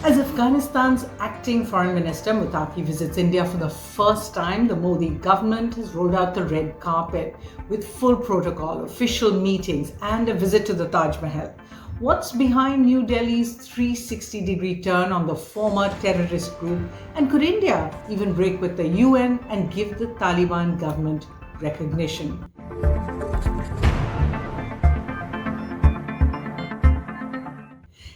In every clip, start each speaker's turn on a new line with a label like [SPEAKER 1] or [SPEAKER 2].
[SPEAKER 1] As Afghanistan's acting foreign minister Muttaqi visits India for the first time, the Modi government has rolled out the red carpet with full protocol, official meetings and a visit to the Taj Mahal. What's behind New Delhi's 360-degree turn on the former terrorist group? And could India even break with the UN and give the Taliban government recognition?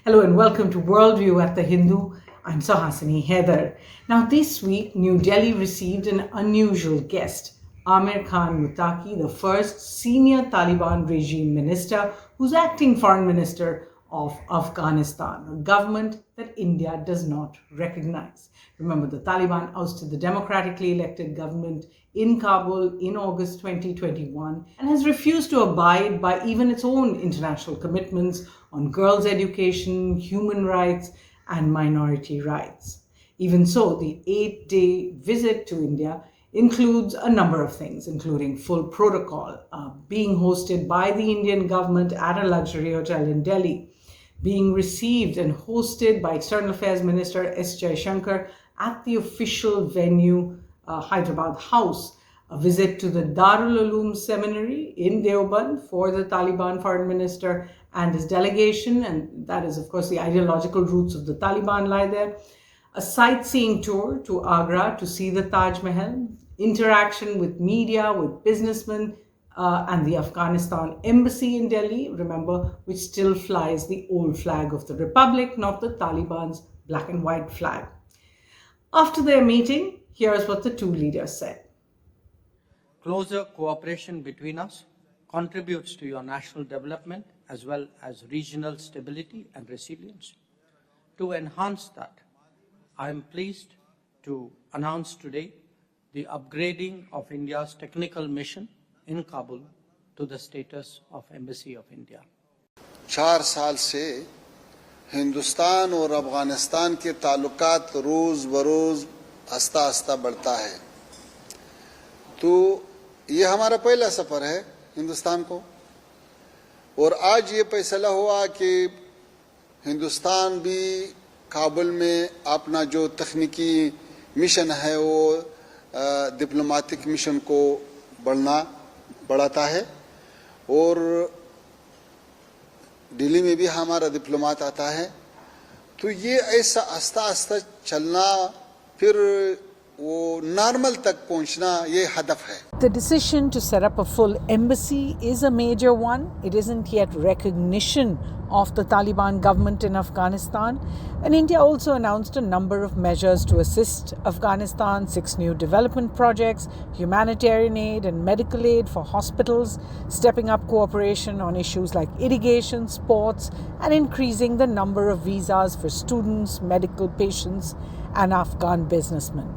[SPEAKER 1] Hello and welcome to Worldview at The Hindu. I'm Suhasini Heather. Now this week, New Delhi received an unusual guest, Amir Khan Muttaqi, the first senior Taliban regime minister who's acting foreign minister of Afghanistan, a government that India does not recognize. Remember, the Taliban ousted the democratically elected government in Kabul in August 2021 and has refused to abide by even its own international commitments on girls' education, human rights, and minority rights. Even so, the 8-day visit to India includes a number of things, including full protocol, being hosted by the Indian government at a luxury hotel in Delhi, being received and hosted by External Affairs Minister S. Jaishankar at the official venue, Hyderabad House, a visit to the Darul Uloom Seminary in Deoband for the Taliban foreign minister and his delegation, and that is, of course, the ideological roots of the Taliban lie there, a sightseeing tour to Agra to see the Taj Mahal, interaction with media, with businessmen, and the Afghanistan embassy in Delhi, remember, which still flies the old flag of the Republic, not the Taliban's black and white flag. After their meeting, here's what the two leaders said.
[SPEAKER 2] Closer cooperation between us contributes to your national development as well as regional stability and resilience. To enhance that, I am pleased to announce today the upgrading of India's technical mission in Kabul to the status of Embassy of India.
[SPEAKER 3] 4 साल से हिंदुस्तान और अफगानिस्तान के ताल्लुकात रोज़ बरोज़ आस्ता आस्ता बढ़ता है, तो ये हमारा पहला सफ़र है हिंदुस्तान को, और आज ये फैसला हुआ कि हिंदुस्तान भी काबुल में अपना जो तकनीकी मिशन है वो डिप्लोमेटिक मिशन को बढ़ाता है, और दिल्ली में भी हमारा डिप्लोमेट आता है, तो ये ऐसा आस्ता आस्ता चलना फिर वो नॉर्मल तक पहुंचना ये हदफ है.
[SPEAKER 1] The decision to set up a full embassy is a major one. It isn't yet recognition of the Taliban government in Afghanistan. And India also announced a number of measures to assist Afghanistan, 6 new development projects, humanitarian aid and medical aid for hospitals, stepping up cooperation on issues like irrigation, sports, and increasing the number of visas for students, medical patients, and Afghan businessmen.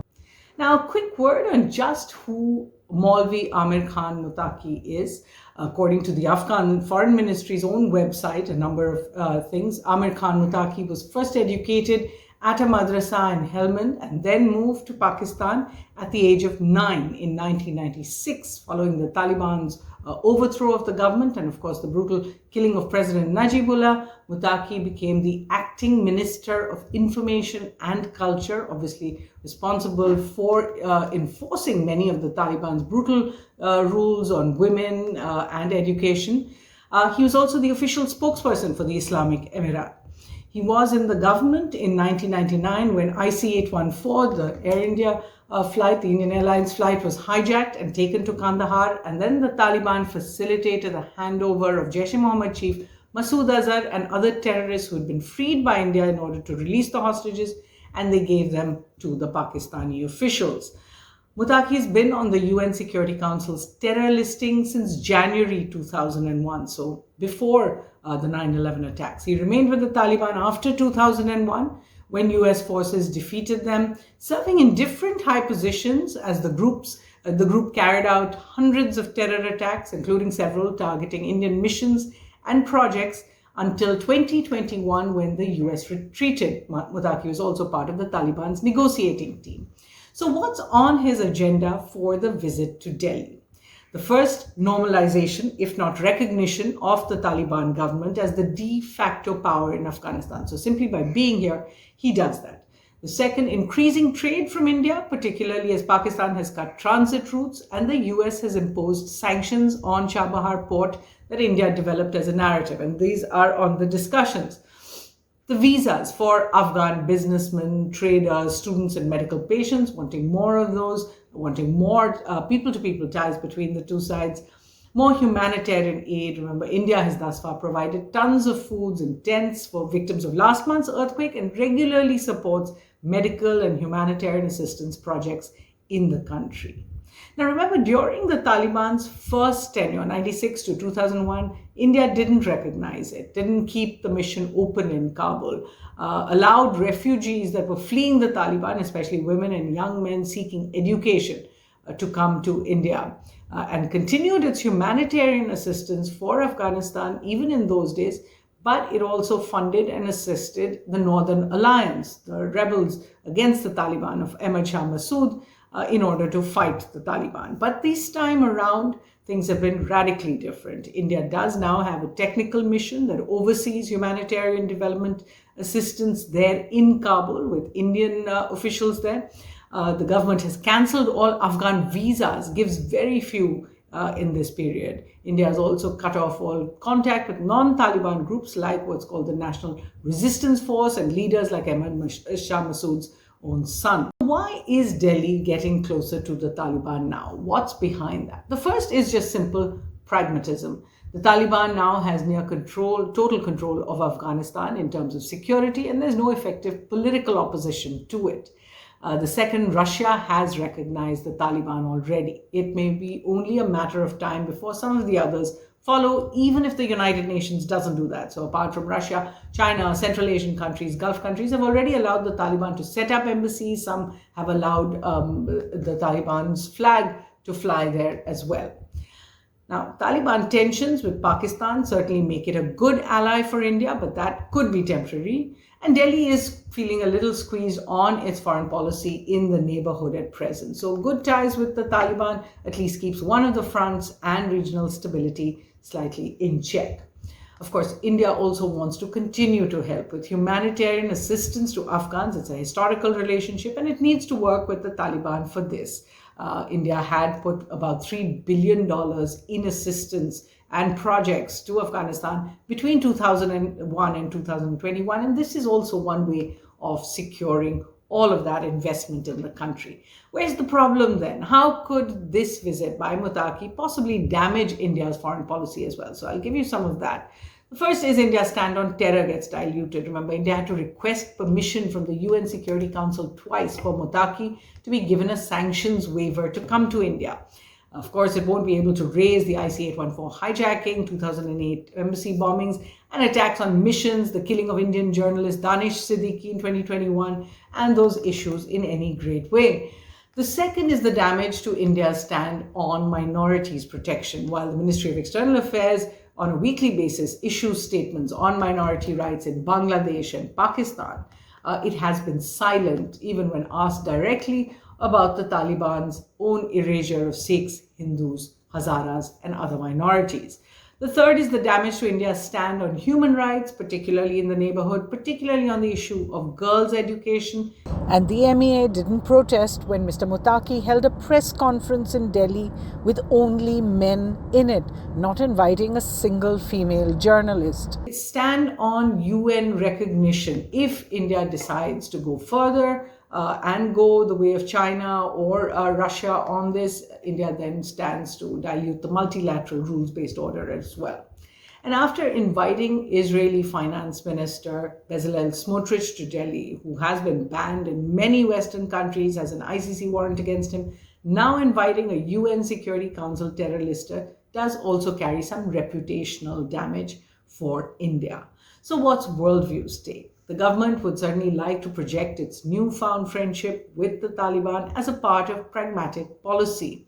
[SPEAKER 1] Now, a quick word on just who Maulvi Amir Khan Muttaqi is. According to the Afghan Foreign Ministry's own website, a number of things. Amir Khan Muttaqi was first educated at a madrasa in Helmand and then moved to Pakistan at the age of 9 in 1996, following the Taliban's overthrow of the government and, of course, the brutal killing of President Najibullah. Muttaqi became the acting Minister of Information and Culture, obviously responsible for enforcing many of the Taliban's brutal rules on women and education. He was also the official spokesperson for the Islamic Emirate. He was in the government in 1999 when IC-814, the Air India flight, the Indian Airlines flight, was hijacked and taken to Kandahar, and then the Taliban facilitated the handover of Jaish-e-Mohammed chief Masood Azhar and other terrorists who had been freed by India in order to release the hostages, and they gave them to the Pakistani officials. Muttaqi has been on the UN Security Council's terror listing since January 2001, so before the 9/11 attacks. He remained with the Taliban after 2001 when US forces defeated them, serving in different high positions as the group carried out hundreds of terror attacks, including several targeting Indian missions and projects, until 2021 when the US retreated. Muttaqi was also part of the Taliban's negotiating team. So what's on his agenda for the visit to Delhi? The first, normalization, if not recognition, of the Taliban government as the de facto power in Afghanistan. So simply by being here, he does that. The second, increasing trade from India, particularly as Pakistan has cut transit routes and the US has imposed sanctions on Chabahar port that India developed as a narrative. And these are on the discussions. The visas for Afghan businessmen, traders, students, and medical patients, wanting more of those, wanting more people-to-people ties between the two sides, more humanitarian aid. Remember, India has thus far provided tons of foods and tents for victims of last month's earthquake and regularly supports medical and humanitarian assistance projects in the country. Now remember, during the Taliban's first tenure, 96 to 2001, India didn't recognize it, didn't keep the mission open in Kabul, allowed refugees that were fleeing the Taliban, especially women and young men seeking education, to come to India, and continued its humanitarian assistance for Afghanistan even in those days, but it also funded and assisted the Northern Alliance, the rebels against the Taliban of Ahmad Shah Massoud, in order to fight the Taliban. But this time around, things have been radically different. India does now have a technical mission that oversees humanitarian development assistance there in Kabul with Indian officials there. The government has cancelled all Afghan visas, gives very few in this period. India has also cut off all contact with non-Taliban groups like what's called the National Resistance Force and leaders like Ahmad Shah Massoud's own son. Why is Delhi getting closer to the Taliban now? What's behind that? The first is just simple pragmatism. The Taliban now has total control of Afghanistan in terms of security, and there's no effective political opposition to it. The second, Russia has recognized the Taliban already. It may be only a matter of time before some of the others follow, even if the United Nations doesn't do that. So apart from Russia, China, Central Asian countries, Gulf countries have already allowed the Taliban to set up embassies. Some have allowed the Taliban's flag to fly there as well. Now, Taliban tensions with Pakistan certainly make it a good ally for India, but that could be temporary. And Delhi is feeling a little squeezed on its foreign policy in the neighborhood at present. So good ties with the Taliban at least keeps one of the fronts and regional stability slightly in check. Of course, India also wants to continue to help with humanitarian assistance to Afghans. It's a historical relationship and it needs to work with the Taliban for this. India had put about $3 billion in assistance and projects to Afghanistan between 2001 and 2021. And this is also one way of securing all of that investment in the country. Where's the problem then? How could this visit by Muttaqi possibly damage India's foreign policy as well? So I'll give you some of that. The first is India's stand on terror gets diluted. Remember, India had to request permission from the UN Security Council twice for Muttaqi to be given a sanctions waiver to come to India. Of course, it won't be able to raise the IC-814 hijacking, 2008 embassy bombings, and attacks on missions, the killing of Indian journalist Danish Siddiqui in 2021, and those issues in any great way. The second is the damage to India's stand on minorities protection. While the Ministry of External Affairs on a weekly basis issues statements on minority rights in Bangladesh and Pakistan, it has been silent even when asked directly about the Taliban's own erasure of Sikhs, Hindus, Hazaras, and other minorities. The third is the damage to India's stand on human rights, particularly in the neighborhood, particularly on the issue of girls' education.
[SPEAKER 4] And the MEA didn't protest when Mr. Muttaqi held a press conference in Delhi with only men in it, not inviting a single female journalist.
[SPEAKER 1] Stand on UN recognition. If India decides to go further and go the way of China or Russia on this, India then stands to dilute the multilateral rules-based order as well. And after inviting Israeli Finance Minister Bezalel Smotrich to Delhi, who has been banned in many Western countries, has an ICC warrant against him, now inviting a UN Security Council terror lister does also carry some reputational damage for India. So what's worldview stake? The government would certainly like to project its newfound friendship with the Taliban as a part of pragmatic policy,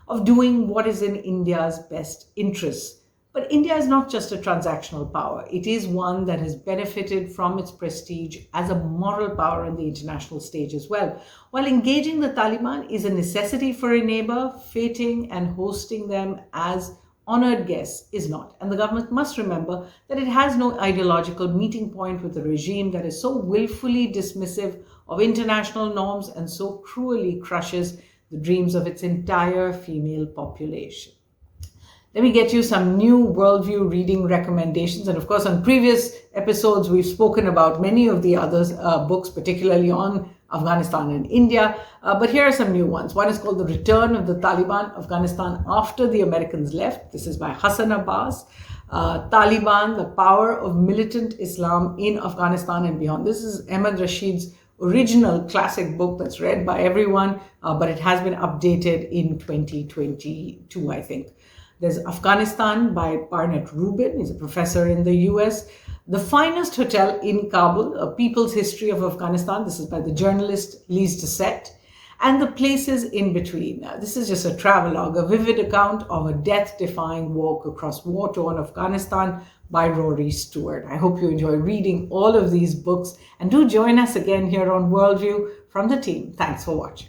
[SPEAKER 1] of doing what is in India's best interests. But India is not just a transactional power. It is one that has benefited from its prestige as a moral power on the international stage as well. While engaging the Taliban is a necessity for a neighbor, fating and hosting them as honored guests is not. And the government must remember that it has no ideological meeting point with a regime that is so willfully dismissive of international norms and so cruelly crushes the dreams of its entire female population. Let me get you some new worldview reading recommendations. And of course, on previous episodes, we've spoken about many of the others books, particularly on Afghanistan and India. But here are some new ones. One is called The Return of the Taliban, Afghanistan After the Americans Left. This is by Hassan Abbas. Taliban, the Power of Militant Islam in Afghanistan and Beyond. This is Ahmed Rashid's original classic book that's read by everyone, but it has been updated in 2022, I think. There's Afghanistan by Barnett Rubin. He's a professor in the US. The Finest Hotel in Kabul, A People's History of Afghanistan. This is by the journalist Lise Doucette. And The Places in Between. This is just a travelogue, a vivid account of a death-defying walk across war-torn Afghanistan by Rory Stewart. I hope you enjoy reading all of these books, and do join us again here on Worldview from the team. Thanks for watching.